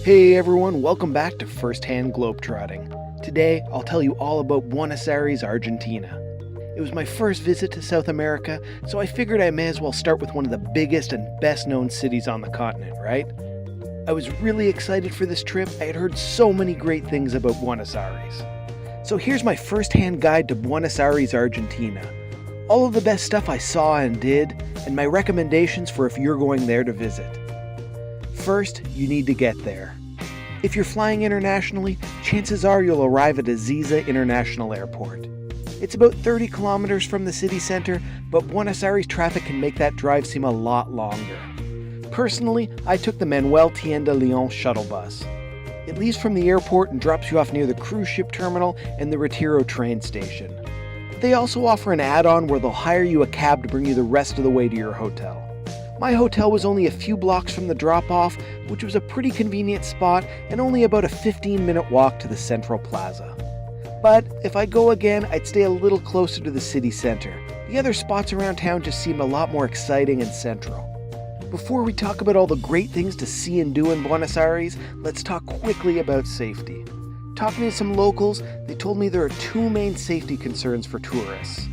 Hey everyone, welcome back to First-Hand Globetrotting. Today, I'll tell you all about Buenos Aires, Argentina. It was my first visit to South America, so I figured I may as well start with one of the biggest and best-known cities on the continent, right? I was really excited for this trip. I had heard so many great things about Buenos Aires. So here's my first-hand guide to Buenos Aires, Argentina. All of the best stuff I saw and did, and my recommendations for if you're going there to visit. First, you need to get there. If you're flying internationally, chances are you'll arrive at Ezeiza International Airport. It's about 30 kilometers from the city center, but Buenos Aires traffic can make that drive seem a lot longer. Personally, I took the Manuel Tienda Leon shuttle bus. It leaves from the airport and drops you off near the cruise ship terminal and the Retiro train station. They also offer an add-on where they'll hire you a cab to bring you the rest of the way to your hotel. My hotel was only a few blocks from the drop-off, which was a pretty convenient spot and only about a 15-minute walk to the central plaza. But if I go again, I'd stay a little closer to the city center. The other spots around town just seemed a lot more exciting and central. Before we talk about all the great things to see and do in Buenos Aires, let's talk quickly about safety. Talking to some locals, they told me there are two main safety concerns for tourists.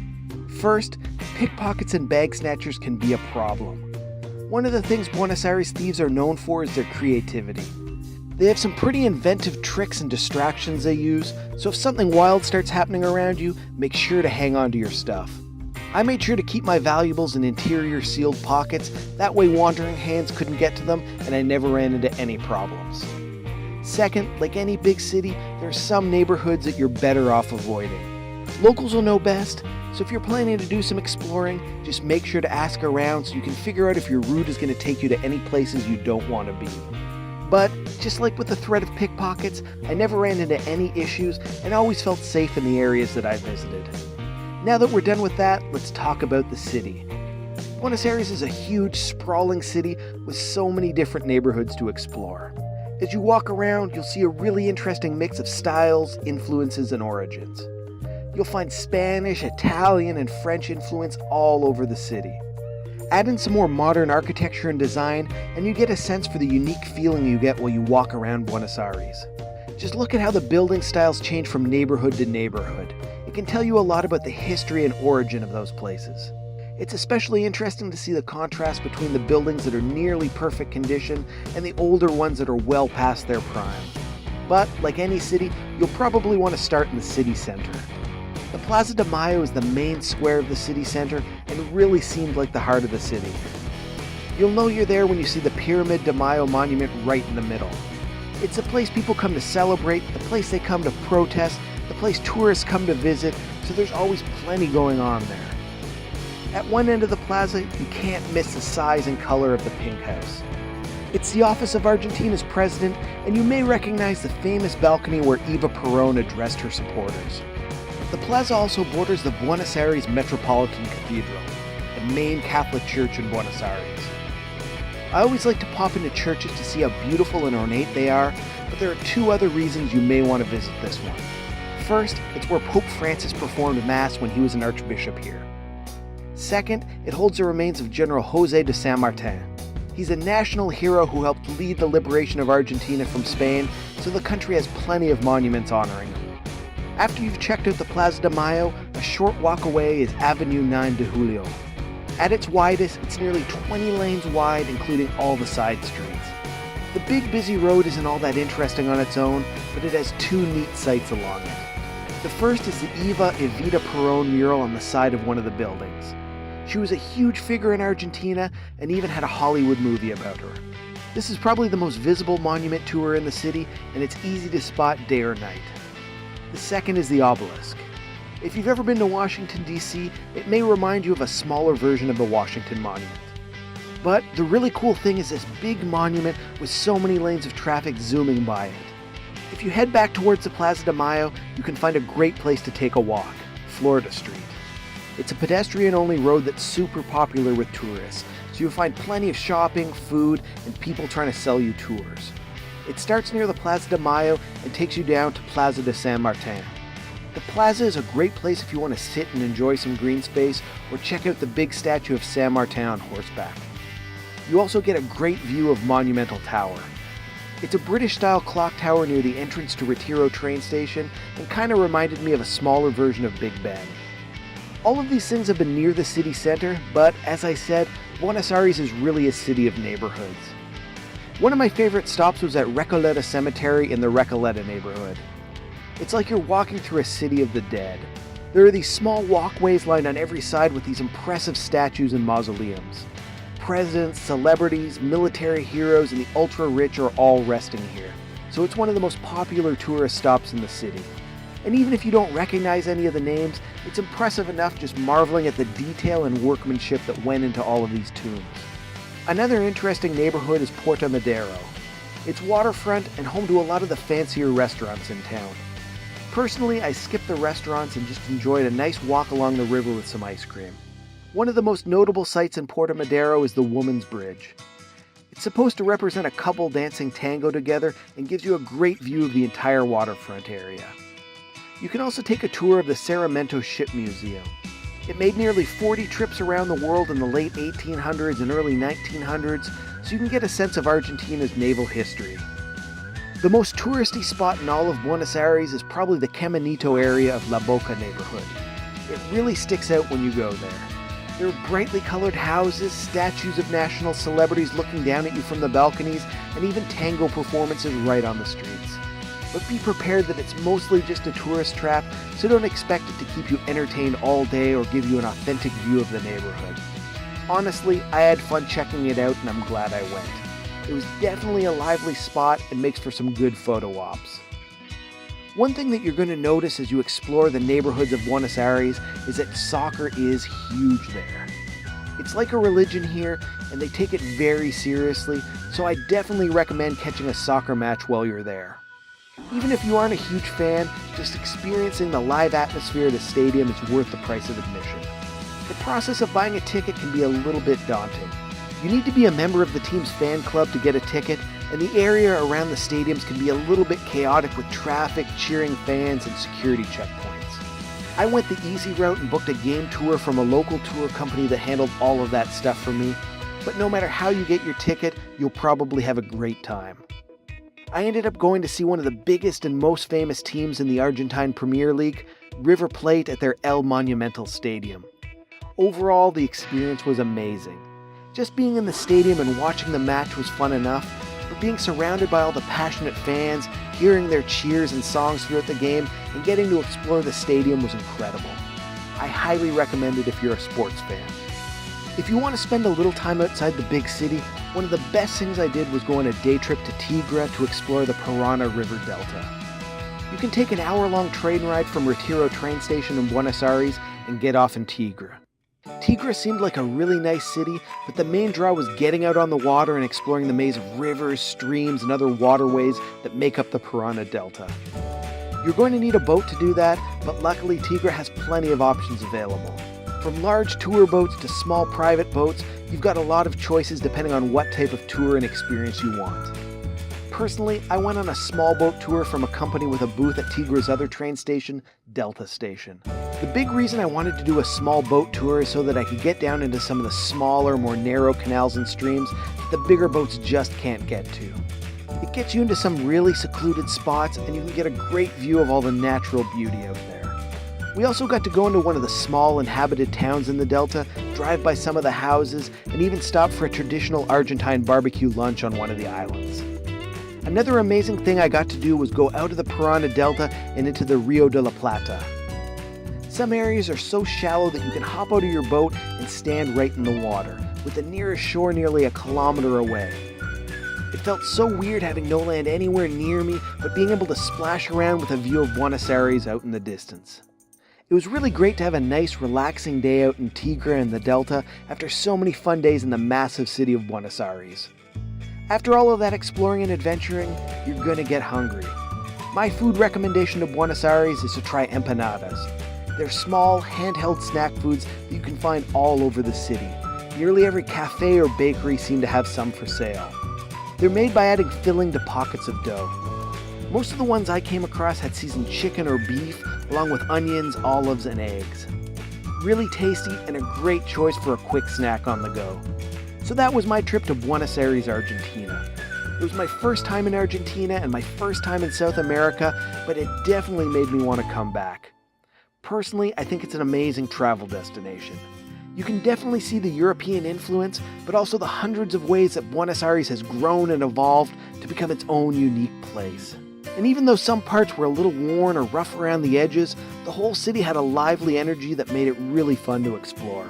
First, pickpockets and bag snatchers can be a problem. One of the things Buenos Aires thieves are known for is their creativity. They have some pretty inventive tricks and distractions they use, so if something wild starts happening around you, make sure to hang on to your stuff. I made sure to keep my valuables in interior sealed pockets, that way wandering hands couldn't get to them and I never ran into any problems. Second, like any big city, there are some neighborhoods that you're better off avoiding. Locals will know best, so if you're planning to do some exploring, just make sure to ask around so you can figure out if your route is going to take you to any places you don't want to be. But, just like with the threat of pickpockets, I never ran into any issues and always felt safe in the areas that I visited. Now that we're done with that, let's talk about the city. Buenos Aires is a huge, sprawling city with so many different neighborhoods to explore. As you walk around, you'll see a really interesting mix of styles, influences, and origins. You'll find Spanish, Italian, and French influence all over the city. Add in some more modern architecture and design, and you get a sense for the unique feeling you get while you walk around Buenos Aires. Just look at how the building styles change from neighborhood to neighborhood. It can tell you a lot about the history and origin of those places. It's especially interesting to see the contrast between the buildings that are nearly perfect condition and the older ones that are well past their prime. But, like any city, you'll probably want to start in the city center. The Plaza de Mayo is the main square of the city center and really seemed like the heart of the city. You'll know you're there when you see the Pyramid de Mayo monument right in the middle. It's a place people come to celebrate, the place they come to protest, the place tourists come to visit, so there's always plenty going on there. At one end of the plaza, you can't miss the size and color of the Pink House. It's the office of Argentina's president, and you may recognize the famous balcony where Eva Perón addressed her supporters. The plaza also borders the Buenos Aires Metropolitan Cathedral, the main Catholic church in Buenos Aires. I always like to pop into churches to see how beautiful and ornate they are, but there are two other reasons you may want to visit this one. First, it's where Pope Francis performed Mass when he was an archbishop here. Second, it holds the remains of General José de San Martin. He's a national hero who helped lead the liberation of Argentina from Spain, so the country has plenty of monuments honoring him. After you've checked out the Plaza de Mayo, a short walk away is Avenue 9 de Julio. At its widest, it's nearly 20 lanes wide, including all the side streets. The big busy road isn't all that interesting on its own, but it has two neat sights along it. The first is the Evita Perón mural on the side of one of the buildings. She was a huge figure in Argentina and even had a Hollywood movie about her. This is probably the most visible monument to her in the city, and it's easy to spot day or night. The second is the Obelisk. If you've ever been to Washington, D.C., it may remind you of a smaller version of the Washington Monument. But the really cool thing is this big monument with so many lanes of traffic zooming by it. If you head back towards the Plaza de Mayo, you can find a great place to take a walk, Florida Street. It's a pedestrian-only road that's super popular with tourists, so you'll find plenty of shopping, food, and people trying to sell you tours. It starts near the Plaza de Mayo and takes you down to Plaza de San Martin. The plaza is a great place if you want to sit and enjoy some green space or check out the big statue of San Martin on horseback. You also get a great view of Monumental Tower. It's a British-style clock tower near the entrance to Retiro train station and kind of reminded me of a smaller version of Big Ben. All of these things have been near the city center, but as I said, Buenos Aires is really a city of neighborhoods. One of my favorite stops was at Recoleta Cemetery in the Recoleta neighborhood. It's like you're walking through a city of the dead. There are these small walkways lined on every side with these impressive statues and mausoleums. Presidents, celebrities, military heroes, and the ultra-rich are all resting here, so it's one of the most popular tourist stops in the city. And even if you don't recognize any of the names, it's impressive enough just marveling at the detail and workmanship that went into all of these tombs. Another interesting neighborhood is Puerto Madero. It's waterfront and home to a lot of the fancier restaurants in town. Personally, I skipped the restaurants and just enjoyed a nice walk along the river with some ice cream. One of the most notable sights in Puerto Madero is the Woman's Bridge. It's supposed to represent a couple dancing tango together and gives you a great view of the entire waterfront area. You can also take a tour of the Sarmiento Ship Museum. It made nearly 40 trips around the world in the late 1800s and early 1900s, so you can get a sense of Argentina's naval history. The most touristy spot in all of Buenos Aires is probably the Caminito area of La Boca neighborhood. It really sticks out when you go there. There are brightly colored houses, statues of national celebrities looking down at you from the balconies, and even tango performances right on the streets. But be prepared that it's mostly just a tourist trap, so don't expect it to keep you entertained all day or give you an authentic view of the neighborhood. Honestly, I had fun checking it out and I'm glad I went. It was definitely a lively spot and makes for some good photo ops. One thing that you're going to notice as you explore the neighborhoods of Buenos Aires is that soccer is huge there. It's like a religion here, and they take it very seriously, so I definitely recommend catching a soccer match while you're there. Even if you aren't a huge fan, just experiencing the live atmosphere of the stadium is worth the price of admission. The process of buying a ticket can be a little bit daunting. You need to be a member of the team's fan club to get a ticket, and the area around the stadiums can be a little bit chaotic with traffic, cheering fans, and security checkpoints. I went the easy route and booked a game tour from a local tour company that handled all of that stuff for me, but no matter how you get your ticket, you'll probably have a great time. I ended up going to see one of the biggest and most famous teams in the Argentine Premier League, River Plate, at their El Monumental Stadium. Overall, the experience was amazing. Just being in the stadium and watching the match was fun enough, but being surrounded by all the passionate fans, hearing their cheers and songs throughout the game, and getting to explore the stadium was incredible. I highly recommend it if you're a sports fan. If you want to spend a little time outside the big city, one of the best things I did was go on a day trip to Tigre to explore the Parana River Delta. You can take an hour-long train ride from Retiro train station in Buenos Aires and get off in Tigre. Tigre seemed like a really nice city, but the main draw was getting out on the water and exploring the maze of rivers, streams, and other waterways that make up the Parana Delta. You're going to need a boat to do that, but luckily Tigre has plenty of options available. From large tour boats to small private boats, you've got a lot of choices depending on what type of tour and experience you want. Personally, I went on a small boat tour from a company with a booth at Tigre's other train station, Delta Station. The big reason I wanted to do a small boat tour is so that I could get down into some of the smaller, more narrow canals and streams that the bigger boats just can't get to. It gets you into some really secluded spots, and you can get a great view of all the natural beauty out there. We also got to go into one of the small inhabited towns in the Delta, drive by some of the houses, and even stop for a traditional Argentine barbecue lunch on one of the islands. Another amazing thing I got to do was go out of the Parana Delta and into the Rio de la Plata. Some areas are so shallow that you can hop out of your boat and stand right in the water, with the nearest shore nearly a kilometer away. It felt so weird having no land anywhere near me, but being able to splash around with a view of Buenos Aires out in the distance. It was really great to have a nice, relaxing day out in Tigre and the Delta after so many fun days in the massive city of Buenos Aires. After all of that exploring and adventuring, you're gonna get hungry. My food recommendation to Buenos Aires is to try empanadas. They're small, handheld snack foods that you can find all over the city. Nearly every cafe or bakery seem to have some for sale. They're made by adding filling to pockets of dough. Most of the ones I came across had seasoned chicken or beef, along with onions, olives, and eggs. Really tasty and a great choice for a quick snack on the go. So that was my trip to Buenos Aires, Argentina. It was my first time in Argentina and my first time in South America, but it definitely made me want to come back. Personally, I think it's an amazing travel destination. You can definitely see the European influence, but also the hundreds of ways that Buenos Aires has grown and evolved to become its own unique place. And even though some parts were a little worn or rough around the edges, the whole city had a lively energy that made it really fun to explore.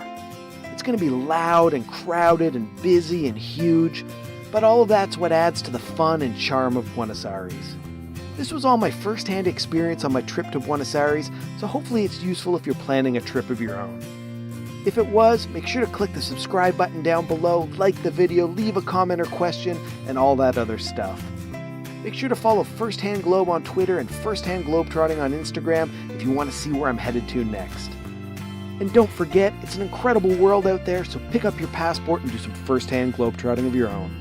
It's going to be loud and crowded and busy and huge, but all of that's what adds to the fun and charm of Buenos Aires. This was all my first-hand experience on my trip to Buenos Aires, so hopefully it's useful if you're planning a trip of your own. If it was, make sure to click the subscribe button down below, like the video, leave a comment or question, and all that other stuff. Make sure to follow First Hand Globe on Twitter and First Hand Globetrotting on Instagram if you want to see where I'm headed to next. And don't forget, it's an incredible world out there, so pick up your passport and do some first-hand globetrotting of your own.